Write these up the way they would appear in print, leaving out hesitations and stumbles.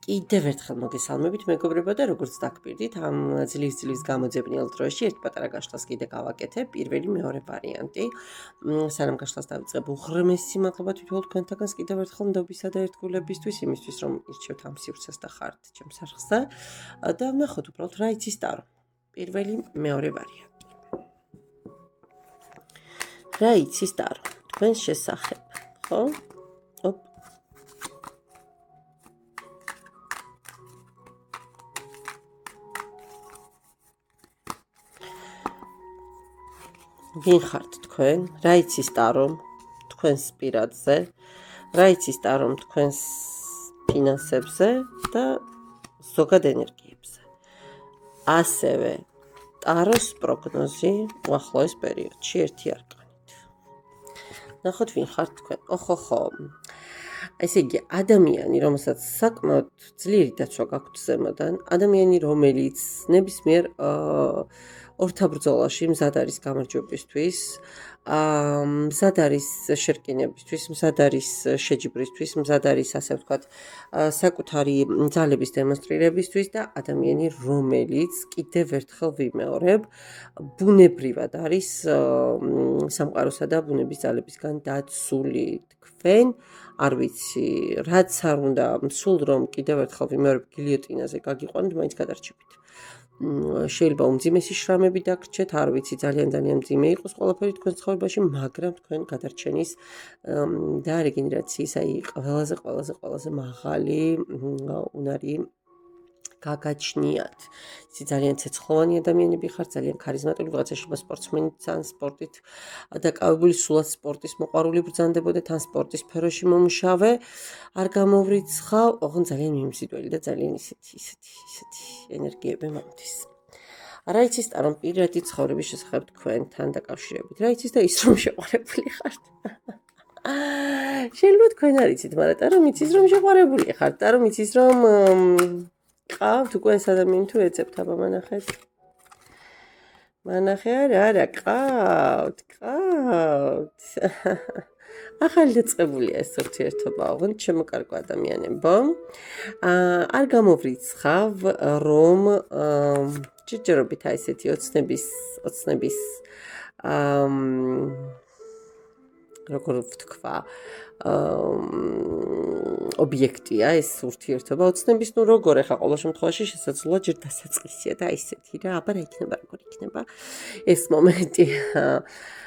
კიდევ ერთხელ მოგესალმებით მეგობრებო და როგორც დაგპირდით ამ ძლივს გამოძებნილ დროში ერთ პატარა გაშლას კიდე გავაკეთებ პირველი მეორე ვარიანტი სანამ გაშლას დავიწყებ უღრმესი მადლობა თითოეულ თქვენთაგანს კიდევ ერთხელ ნდობისა და ერთგულებისთვის იმისთვის რომ ირჩევთ ამ სივრცეს და ხართ ჩემს არხზე და ვნახოთ უბრალოდ რა იცის ტარო პირველი მეორე ვარიანტი რა იცის ტარო თქვენს შესახებ ხო ვინ ხართ თქვენ? რა იცის ტარო თქვენს პირადზე? რა იცის ტარო თქვენს ფინანსებზე და ზოგად ენერგიებზე? ასევე ტაროს პროგნოზი უახლოეს პერიოდში ერთი არკანით. ნახოთ ვინ ხართ თქვენ? ხო. ესე იგი ადამიანი, რომელსაც საკმაოდ ძლიერი დაცვა გაქვთ ზემოდან, ადამიანი, რომელიც ნებისმიერ ორთაბრძოლაში მზად არის გამარჯვებისთვის, მზად არის შერკინებისთვის, მზად არის შეჯიბრისთვის, მზად არის ასე ვთქვათ, საკუთარი ძალების დემონსტრირებისთვის და ადამიანი, რომელიც კიდევ ერთხელ ვიმეორებ, ბუნებრივად არის სამყაროსა და ბუნების ძალებისგან დაცული. თქვენ არ ვიცი, რაც არ უნდა, სულ რომ კიდევ ერთხელ ვიმეორებ გილიოტინაზე გაგიყვანოთ, მაინც გადარჩებით. შეიძლება უმძიმესი შრამები დაგრჩეთ, არ ვიცი, ძალიან მძიმე იყოს ყველაფერი თქვენს ცხოვრებაში, მაგრამ თქვენ გადარჩენის და რეგენერაციის, აი, ყველაზე მაღალი უნარი გაგაჩნიათ. ისე ძალიან ცეცხლოვანი ადამიანები ხართ, ძალიან ქარიზმატული, ვიღაცა შეიძლება სპორტსმენიც ან სპორტით დაკავებული, სულად სპორტის მოყვარული ბრძანდებოდეთ, ან სპორტის სფეროში მომუშავე, არ გამოვრიცხავ, ოღონდ ძალიან მიმზიდველი და ძალიან ისეთი ენერგიები მომდის. რა იცის ტარო პირადი ცხოვრების შესახებ თქვენთან დაკავშირებით? რა იცის და ის რომ შეყვარებული ხართ? შეიძლება თქვენ არ იცით, მაგრამ ტარო იცის რომ შეყვარებული ხართ, ტარო იცის რომ ყავთ უკვე ეს ადამიანი თუ ეძებთ, აბა მანახეთ. მანახე არა, ყავთ. ახალი დაწყებულია ეს ურთიერთობა, ოღონდ ჩემო კარგო ადამიანებო. არ გამოვრიცხავ, რომ ჯერჯერობით აი ესეთი ოცნების როგორ ვთქვა, ობიექტია ეს ურთიერთობა, ოცნების, ნუ როგორ ახლა ყოველ შემთხვევაში შესაძლოა ჯერ დასაწყისია და აი ესეთი რა, აბა რა იქნება, როგორ იქნება ეს მომენტი.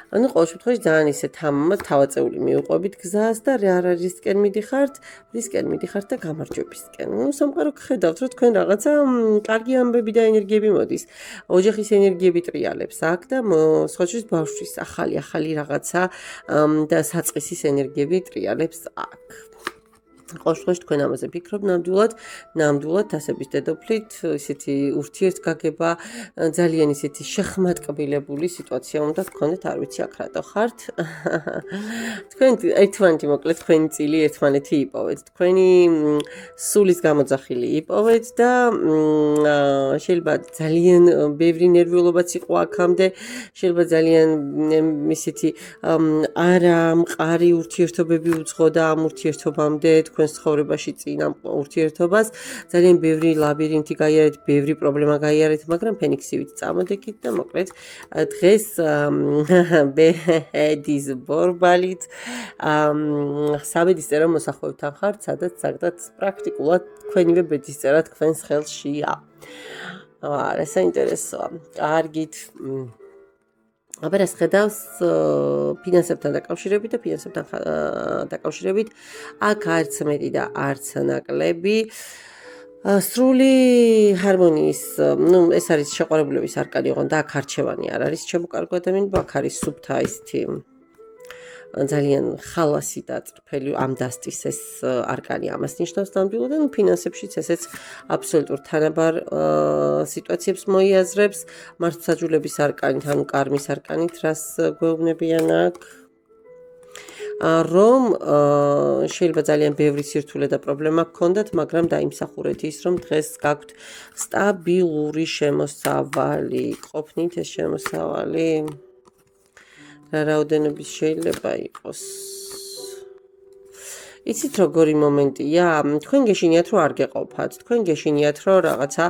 ანუ ყოველ შემთხვევაში ძალიან ისე თავაწეული მიუყვებით გზას და რა რისკენ მიდიხართ და გამარჯვებისკენ. ნუ სამყარო გხედავთ, რომ თქვენ რაღაცა კარგი ამბები და ენერგიები მოდის. ოჯახის ენერგიები ტრიალებს აქ და სხვათვის ბავშვის ახალი რაღაცა და საწყისის ენერგიები ტრიალებს აქ. ყოველ შემთხვევაში თქვენ ამაზე ფიქრობ ნამდვილად ასების დედოფლით, ისეთი ურთიერთგაგება, ძალიან ისეთი შეხმატკბილებული სიტუაცია უნდა გქონდეთ, არ ვიცი აქ რატო ხართ. თქვენ ერთმანეთი მოკლედ თქვენი წილი ერთმანეთი იპოვეთ, თქვენი სულის გამოძახილი იპოვეთ და შეიძლება ძალიან ბევრი ნერვიულობაც იყო აქამდე, შეიძლება ძალიან ისეთი არა მყარი ურთიერთობები უძღოდა ამ ურთიერთობამდე თქვენს ცხოვრებაში წინ ამ ურთიერთობას, ძალიან ბევრი ლაბირინთი გაიარეთ, ბევრი პრობლემა გაიარეთ, მაგრამ ფენიქსივით წამოდეკით და მოკლედ დღეს ბედის ბორბალით საბედისწერო მოსახლეობთან ხართ, სადაც პრაქტიკულად თქვენივე ბედისწერა თქვენს ხელშია. არა, საინტერესოა. კარგით. აბა რას ხედავს ფინანსებთან დაკავშირებით აქ არც მეტი და არც ნაკლები სრული ჰარმონიის, ნუ ეს არის შეყვარებულების არკანი, ოღონდ აქ არჩევანი არ არის ჩემო კარგო ადამიანებო, აქ არის სუფთა ისეთი ძალიან ხალასი და წრფელი ამ დასტის ეს არკანი ამას ნიშნავს ნამდვილად და ფინანსებშიც ესეც აბსოლუტურ თანაბარ სიტუაციებს მოიაზრებს მართლმსაჯულების არკანით, ანუ კარმის არკანით, რას გვეუბნებიან აქ, რომ შეიძლება ძალიან ბევრი სირთულე და პრობლემა გქონდათ, მაგრამ დაიმსახურეთ ის, რომ დღეს გაქვთ სტაბილური შემოსავალი, ყოფნით ეს შემოსავალი რა რაოდენობის შეიძლება იყოს. იცით როგორი მომენტია? თქვენ გეშინიათ რომ არ გეყოფათ, თქვენ გეშინიათ რომ რაღაცა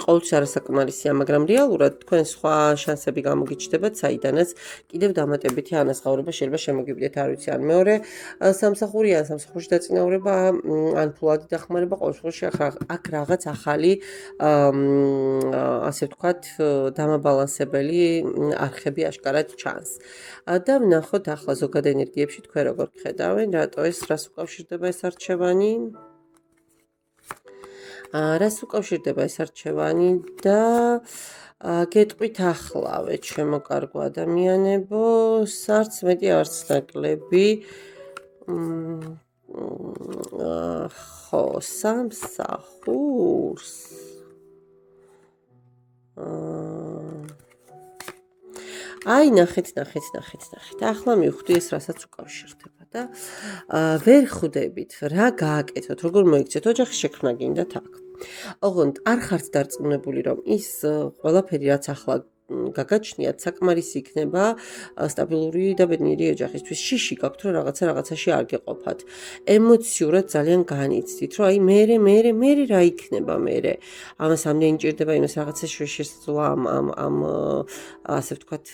ყოველთვის არასაკმარისია, მაგრამ რეალურად თქვენ სხვა შანსები გამოგიჩნდებათ, საიდანაც კიდევ დამატებითი ანაზღაურება შეიძლება შემოგივიდეთ, არ ვიცი, ან მეორე სამსახური, ან სამსახურში დაწინაურება, ან ფულადი დახმარება, ყოველ შემთხვევაში აქ რაღაც ახალი ასე ვთქვათ, დამაბალანსებელი არხები აშკარად ჩანს. და ვნახოთ ახლა ზოგად ენერგიებში თქვენ როგორ გხედავენ, რატო ეს რას უკავშირდება ეს არჩევანი? რას უკავშირდება ეს არჩევანი და გეტყვით ახლავე, ჩემო კარგო ადამიანებო, არც მეტი არც ნაკლები. ხო, სამსახურს აი, ნახეთ. ახლა მივხვდი ეს რასაც უკავშირდება და ვერ ხვდებით, რა გააკეთოთ, როგორ მოიქცეთ, ოჯახის შექმნა გინდათ აქ. ოღონდ არ ხართ დარწმუნებული, რომ ის ყველაფერი რაც ახლა გაგაჩნიათ, საკმარისი იქნება სტაბილური და ბედნიერი ოჯახისთვის. შიში გაქვთ, რომ რაღაცაში არ გეყოფათ. ემოციურად ძალიან განიცდით, რომ აი მე რა იქნება მე. ამას ამდენი ჭირდება, იმას რაღაცა შესაძლოა ამ ასე ვთქვათ,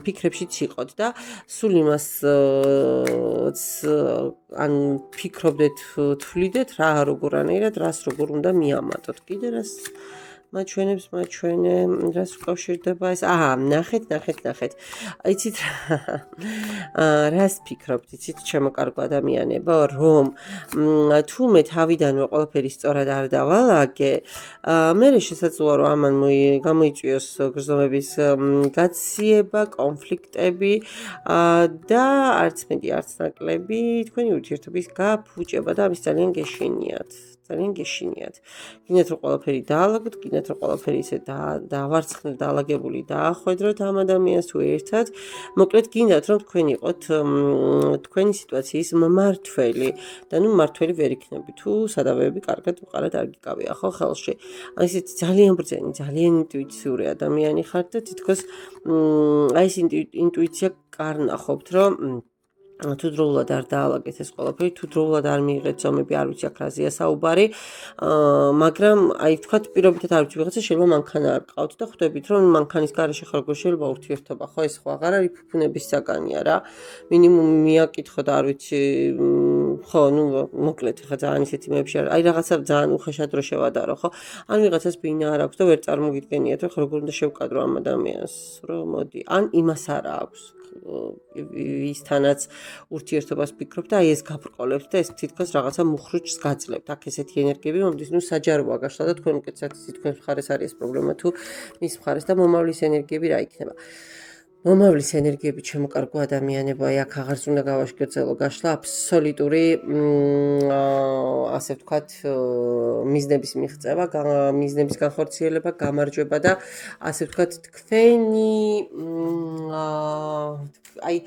ფიქრებშიც იყოთ და სულ იმას ან ფიქრობდეთ, თვლიდეთ რა როგორანაირად, რას როგორ უნდა მიამატოთ. კიდე რას მაჩვენებს, რას უკავშირდება ეს? ნახეთ. იცით რას ფიქრობთ, იცით ჩემო კარგო ადამიანებო, რომ თუმე თავიდანვე ყველაფერი სწორად არ დავალაგე, მე შესაძლოა რომ ამან გამოიწვიოს გრძნობების გაციება, კონფლიქტები და არც მეტი არც ნაკლები თქვენი ურთიერთობის გაფუჭება და ამის ძალიან გეშინიათ. გინდათ რომ ყველაფერი დაალაგოთ, გინდათ რომ ყველაფერი ისე დავარცხნილ დაალაგებული დაახვედროთ ამ ადამიანს თუ ერთად. მოკლედ გინდათ რომ თქვენ იყოთ თქვენი სიტუაციის მმართველი და მმართველი ვერ იქნები თუ სადავეები კარგად უყარად არ გიკავია ხო ხელში. ისეთი ძალიან ბრძენი, ძალიან ინტუიციური ადამიანი ხართ და თითქოს ეს ინტუიცია კარნახობთ, რომ თუ დროულად არ დაალაგეთ ეს ყველაფერი, თუ დროულად არ მიიღეთ ზომები, არ ვიცი აქ რაზეა საუბარი, მაგრამ აი ვთქვათ პირობითად არ ვიცი ვიღაცა შეიძლება მანქანა არ გყავთ და ხვდებით რომ მანქანის გარეშე ხარ როგორ შეიძლება ურთიერთობა, ხო ეს ხო აღარ არის ფუფუნების საგანია რა. მინიმუმ მიაკითხო და არ ვიცი, ხო, მოკლედ ხა ძალიან ისეთი მეებში არ, აი რაღაცა ძალიან უხეშად რო შევადარო, ხო? ან ვიღაცას ბინა არ აქვს და ვერ წარმოგიდგენიათ რომ როგორ უნდა შევკადრო ამ ადამიანს, რომ მოდი, ან იმას არ აქვს. ვისთანაც ურთიერთობას ფიქრობ და აი ეს გაბრყოლებს და ეს თითქოს რაღაცა მუხრუჭს გაძლევთ. აქ ესეთი ენერგიები მომდის, საჯაროა გაშლა და თქვენ უკეთესად იცით თქვენ მხარეს არის ეს პრობლემა თუ მის მხარეს და მომავლის ენერგიები რა იქნება. მომავლის ენერგიები ჩემო კარგო ადამიანებო, აი აქ აღარც უნდა გავაშკერძელო გაშლა აბსოლუტური ასე ვთქვათ მიზნების მიღწევა, მიზნების განხორციელება, გამარჯვება და ასე ვთქვათ თქვენი აი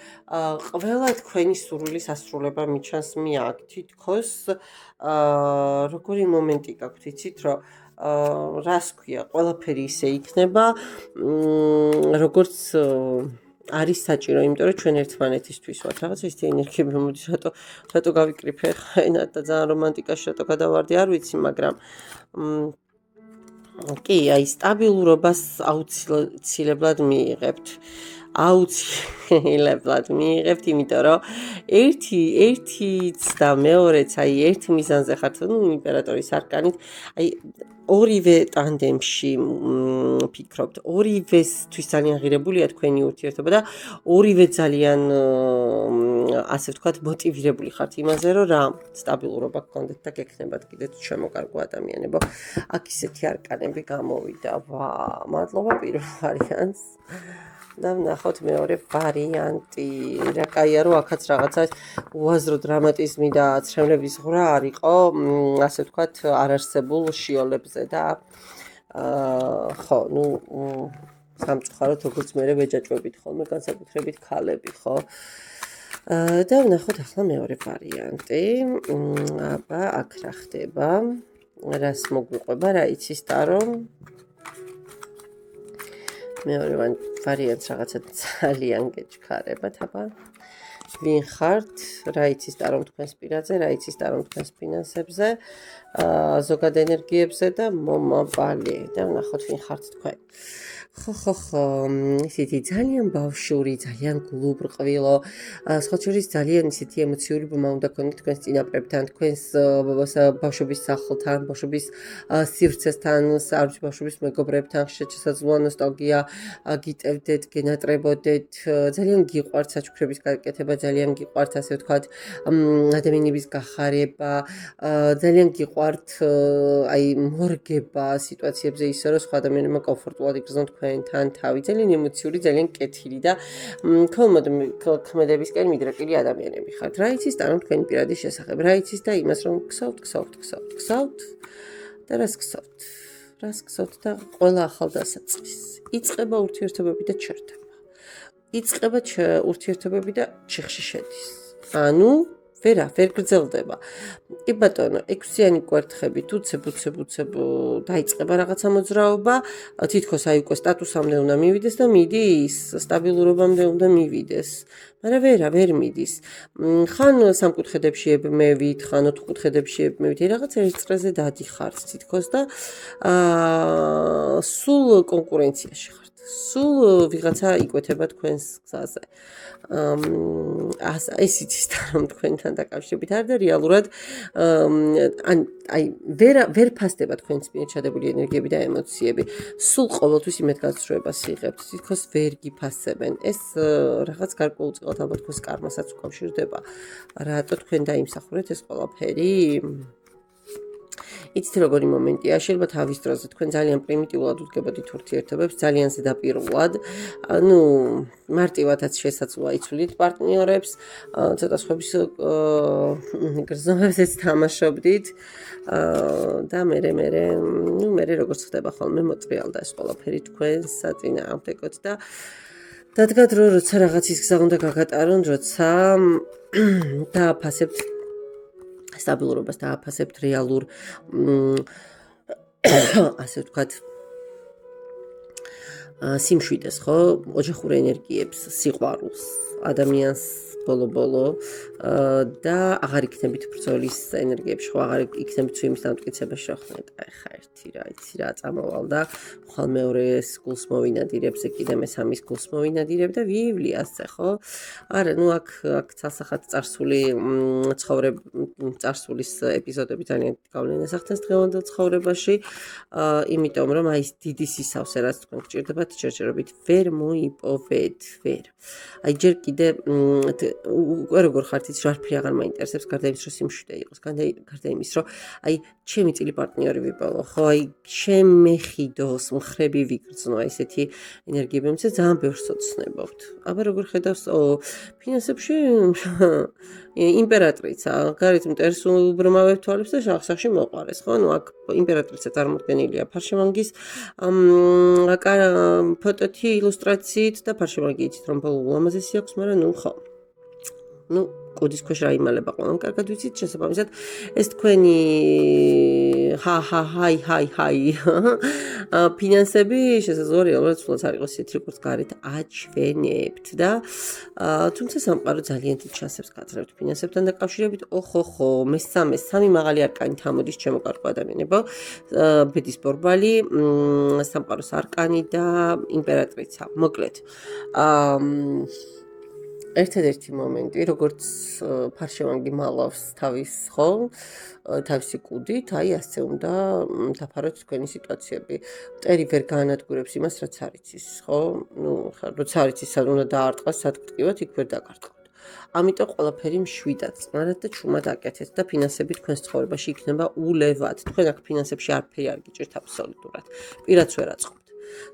ყველა თქვენი სურვილის ასრულება მიჩანს აქ თითქოს როგორი მომენტი გაქვთ, იცით რომ რას ქვია, ყველაფერი ისე იქნება, როგორც არის საჭირო, იმიტომ რომ ჩვენ ერთმანეთისთვის ვართ. რაღაც ისეთი ენერგიები მოდის, რატო გავიკრიფე ხა ენა და ძალიან რომანტიკაში რატო გადავარდი, არ ვიცი, მაგრამ კი, აი სტაბილურობას აუცილებლად მიიღებთ. იმიტომ რომ ერთიც და მეორეც აი ერთ მიზანზე ხართ, იმპერატორის არკანით, აი ორივე ტანდემში ფიქრობთ, ორივესთვის ძალიან ღირებულია თქვენი ურთიერთობა და ორივე ძალიან ასე ვთქვათ მოტივირებული ხართ იმაზე, რომ რა სტაბილურობა გქონდეთ და გექნებათ კიდეც ჩემო კარგო ადამიანებო. აქ ისეთი არკანები გამოვიდა. მადლობა პირველ ვარიანტს. და ვნახოთ მეორე ვარიანტი. რა კაია რომ აქაც რაღაცა უაზრო დრამატიზმი და აცრემლების ღრა არისო, ასე ვთქვათ, არარსებულ შიოლებზე და ხო, სამწუხაროდ როგორც მე ვეჯაჭვებით ხოლმე განსაკუთრებით ქალები, ხო? და ვნახოთ ახლა მეორე ვარიანტი. აბა, აქ რა ხდება? რას მოგვიყვება, რა იცის ტარო? მეორე ვარიანტს რაღაცა ძალიან გეჩქარებათ, აბა. ვინ ხართ, რა იცის და რომ თქვენს პირაზე, რა იცის და რომ თქვენს ფინანსებზე, ზოგად ენერგიებზე და მომავალი და ნახოთ ვინ ხართ თქვენ. ხო, ისეთი ძალიან ბავშვური, ძალიან გულუბრყვილო, სხვა შორის ძალიან ისეთი ემოციური ბმა უნდა გქონდეთ თქვენს წინაპრებთან, თქვენს ბავშვობის სახლთან, ბავშვობის სივრცესთან, ბავშვობის მეგობრებთან, შესაძლოა ნოსტალგია გიტევდეთ, გენატრებოდეთ, ძალიან გიყვართ საჩუქრების გაკეთება, ძალიან გიყვართ ასე ვთქვათ, ადამიანების გახარება, ძალიან გიყვართ აი მორგება სიტუაციებზე ისე რომ სხვა ადამიანებმა კომფორტულად იგრძნოთ თქვენთან თავი, ძალიან ემოციური, ძალიან კეთილი და ქმედებისკენ მიდრეკილი ადამიანები ხართ. რა იცის და რომ თქვენი პირადი შესახებ, რა იცის და იმას რომ გსოვთ და რას გსოვთ და ყველა ახალ დასაწყის. იწყება ურთიერთობები და ჩერდება. იწყება ურთიერთობები და ჩიხში შედის. ანუ ვერ გრძელდება. კი ბატონო, 6-იანი კვერთხები უცებ დაიწყება რაღაცა მოძრაობა, თითქოს აი უკვე სტატუსამდე უნდა მივიდეს და მიდის, სტაბილურობამდე უნდა მივიდეს. მაგრამ ვერ მიდის. ხან სამკუთხედებში ებმევით, ხან ოთხკუთხედებში ებმევით, რაღაც ერთ წრეზე დადიხართ თითქოს და სულ კონკურენციაში ხართ. სულ ვიღაცა იკვეთება თქვენს გზაზე. ეს იცის და რომ თქვენთან დაკავშირებით არ და რეალურად აი ვერ ფასდება თქვენს მიერ ჩადებული ენერგიები და ემოციები. სულ ყოველთვის იმედ გასწროებას იღებთ, თითქოს ვერ გიფასებენ. ეს რაღაც გარკვეულწილად ალბათ თქვენს კარმასაც უკავშირდება. რატო თქვენ დაიმსახურეთ ეს ყველაფერი? იცით როგორი მომენტია, შეიძლება თავის დროზე თქვენ ძალიან პრიმიტიულად უდგებოდით ურთიერთობებს, ძალიან ზედაპირულად, მარტივადაც შესაძლოა იცვლით პარტნიორებს, ცოტა სხვების გრძნობებზეც თამაშობდით და მე როგორც ხდება ხოლმე მოტრიალდა ეს ყველაფერი თქვენს საწინააღმდეგოდ და დადგა დრო, როცა რაღაცის გზა უნდა გაგატარონ, როცა დააფასებთ სტაბილურობას დააფასებთ რეალურ ასე ვთქვათ სიმშვიდეს, ხო? ოჯახურ ენერგიებს, სიყვარულს, ადამიანს ბოლო და აღარ იქნებით ბრძოლის ენერგიებში, ხო, აღარ იქნებით სვიმის დამტკიცებაში, რა ხნეთ. აი ხა ერთი რა იცი რა წამოვალ და ხვალ მეორეს გულს მოვინადირებს, კიდე მესამის გულს მოვინადირებ და ვივლი ასე, ხო? არა, აქ ცალსახად წარსულის ეპიზოდები ძალიან გავლენას ახდენს დღევანდელ ცხოვრებაში, იმიტომ რომ აი ეს დიდი სისავსე რაც თქვენ გჭირდებათ, ჯერჯერობით ვერ მოიპოვეთ, ვერ. აი ჯერ კიდე უკვე როგორ ხართ იცი რაფერი აღარ მაინტერესებს გარდა იმის რომ სიმშვიდე იყოს, გარდა იმის რომ აი ჩემი წილი პარტნიორი ვიპოვო, ხო, აი შემეხიდოს, მხრები ვიგრძნო, ესეთი ენერგიები მომცა ძალიან ბევრს ოცნებობთ. აბა როგორ ხედავს ფინანსებში იმპერატრიცა, გარეთ მტერს უბრმავებ თვალებს და შახსახში მოყარეს, ხო? აქ იმპერატრიცა წარმოდგენილია ფარშევანგის ფოტოთი ილუსტრაციით და ფარშევანგი იცით რომ ლამაზესი აქვს, მაგრამ ხო. კუდის ქვეშ რა იმალება ყველამ კარგად ვიცით, შესაბამისად ეს თქვენი ჰაი ფინანსები შესაძლოა რეალურად სულაც არ იყოს ისეთი როგორც გარეთ აჩვენებთ და თუმცა სამყარო ძალიან დიდ შანსებს გაძლევთ ფინანსებთან დაკავშირებით. ოხოხო, სამი მაღალი არკანი თამოდის ჩემო კარგო ადამიანებო, ბედის ბორბალი, სამყაროს არკანი და იმპერატრიცა. მოკლედ ერთადერთი მომენტი, როგორც ფარშევანგი მალავს თავისი კუდით, აი ასე უნდა დაფაროთ თქვენი სიტუაციები. მტერი ვერ გაანადგურებს იმას, რაც არ იცის, ხო? როცა არ იცის, სად უნდა დაარტყას, სად გტკივათ, იქ ვერ დაგარტყოთ. ამიტომ ყველაფერი მშვიდად წნარად და ჩუმად აკეთეთ და ფინანსები თქვენს ცხოვრებაში იქნება ულევად. თქვენ აქ ფინანსებში არაფერი არ გიჭირთ აბსოლუტურად. პირაც ვერ აწყობთ.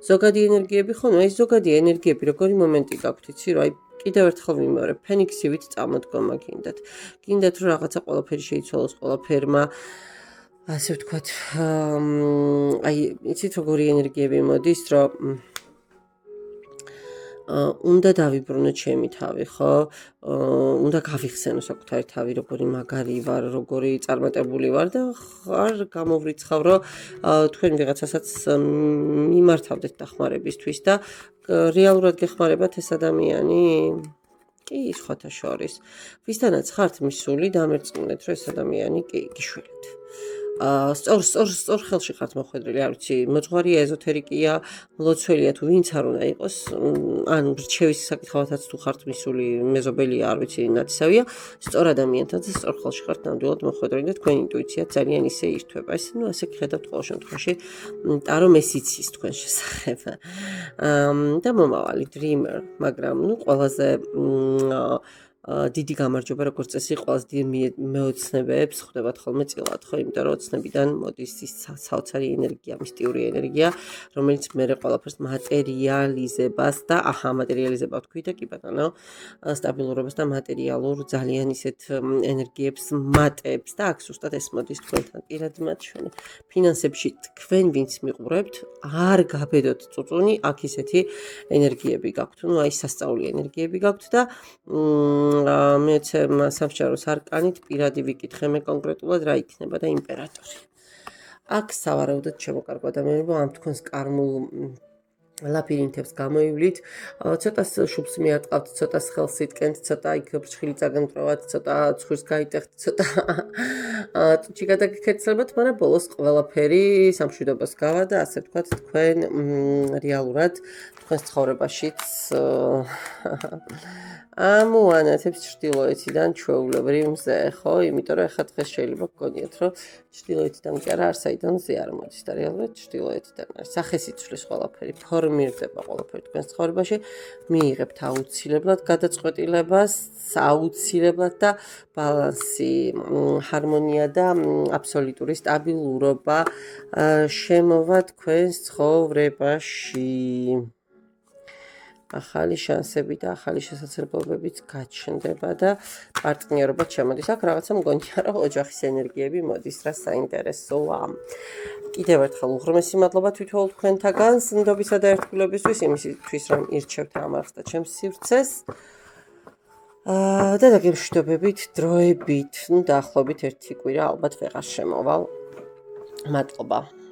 ზოგადი ენერგიები ხო, ეს ზოგადი ენერგიები, როგორი მომენტი გაქვთ, იცი, რომ აი კიდევ ერთხელ ვიმეორებ, ფენიქსივით წამოდგომა გინდათ. გინდათ რომ რაღაცა ყველაფერი შეიცვალოს ყველაფერმა, ასე ვთქვათ, აი იცით როგორი ენერგიები მოდის, რომ უნდა დავიბრუნო ჩემი თავი, ხო? უნდა გავიხსენო საკუთარი თავი, როგორი მაგარი ვარ, როგორი წარმატებული ვარ და ხარ გამოვრიცხავ, რომ თქვენ ვიღაცასაც მიმართავდეთ დახმარებისთვის და რეალურად გეხმარებათ ეს ადამიანი? კი, სხვათა შორის. ვისთანაც ხართ მისული, დამერწმუნეთ, რომ ეს ადამიანი კი გიშველეთ. სწორ ხელში ხართ მოხვედრილი, არ ვიცი, მოძღვარია, ეზოთერიკია, მლოცველია თუ ვინც არ უნდა იყოს, ან რჩევის საკითხავათაც თუ ხართ მისული, მეზობელია, არ ვიცი, ნათესავია, სწორ ადამიანთან და სწორ ხელში ხართ ნამდვილად მოხვედრილი და თქვენი ინტუიცია ძალიან ისე ირთვება. ესე ასე გხედავთ ყოველ შემთხვევაში, ტარო ეს იცის თქვენ შესახებ. და მომავალი dreamer, მაგრამ ყველაზე დიდი გამარჯობა როგორც წესი ყველაზე დიდი მეოცნებებს ხვდებათ ხოლმე წილად, ხო? იმიტომ რომ ოცნებიდან მოდის ის საოცარი ენერგია, მისტიური ენერგია, რომელიც მერე ყველაფერს მატერიალიზებას და მატერიალიზება თქვი და კი ბატონო, სტაბილურობას და მატერიალურ ძალიან ისეთ ენერგიებს მატებს და აქ ზუსტად ეს მოდის თქვენთან პირადი მაჩვენე. ფინანსებში თქვენ ვინც მიყურებთ, არ გაბედოთ წუწუნი, აქ ისეთი ენერგიები გაქვთ, ну აი სასწაული ენერგიები გაქვთ და მეცე სამსჯავროს არკანით პირადი ვიკითხე მე კონკრეტულად რა იქნება და იმპერატორი. აქ სავარაუდოდ შემოკარგო ადამიანებო ამ თქვენს კარმულ ლაბირინთებს გამოივლით, ცოტას შუბს მიატყავთ, ცოტას ხელს იტკენთ, ცოტა იქ ფრჩხილი წაგემტროვათ, ცოტა ცხვირს გაიტეხთ, ცოტა ტუჩი გადაგიქეცლებათ, მაგრამ ბოლოს ყველაფერი სამშვიდობას გავა და ასე ვთქვათ, თქვენ რეალურად თქვენს ცხოვრებაშიც ამოანათებს ჩრდილოეთიდან ჩვეულებრივ მზე, ხო? იმიტომ რომ ახლა დღეს შეიძლება გქონიათ, რომ ჩრდილოეთიდან კი არა, არსაიდან მზე არ მოდის და რეალურად ჩრდილოეთიდან არის. სახესიცვლის ყველაფერი, ფორმირდება ყველაფერი თქვენს ცხოვრებაში, მიიღებთ აუცილებლად გადაწყვეტილებას, აუცილებლად და ბალანსი, ჰარმონია და აბსოლუტური სტაბილურობა შემოვა თქვენს ცხოვრებაში. ახალი შანსები და ახალი შესაძლებლობებიც გაჩნდება და პარტნიორობა შემოდის. აქ რაღაცა მგონია, რომ ოჯახის ენერგიები მოდის, რა საინტერესოა. კიდევ ერთხელ უღრმესი მადლობა თვითონ თქვენთაგან სინდობისა და ერთგულებისთვის, იმისთვის რომ ირჩევთ ამ არხს და ჩემს სივრცეს. და დაგემშვიდობებით დროებით, ну დაახლოებით 1 კვირა ალბათ ვეღარ შემოვალ. მადლობა.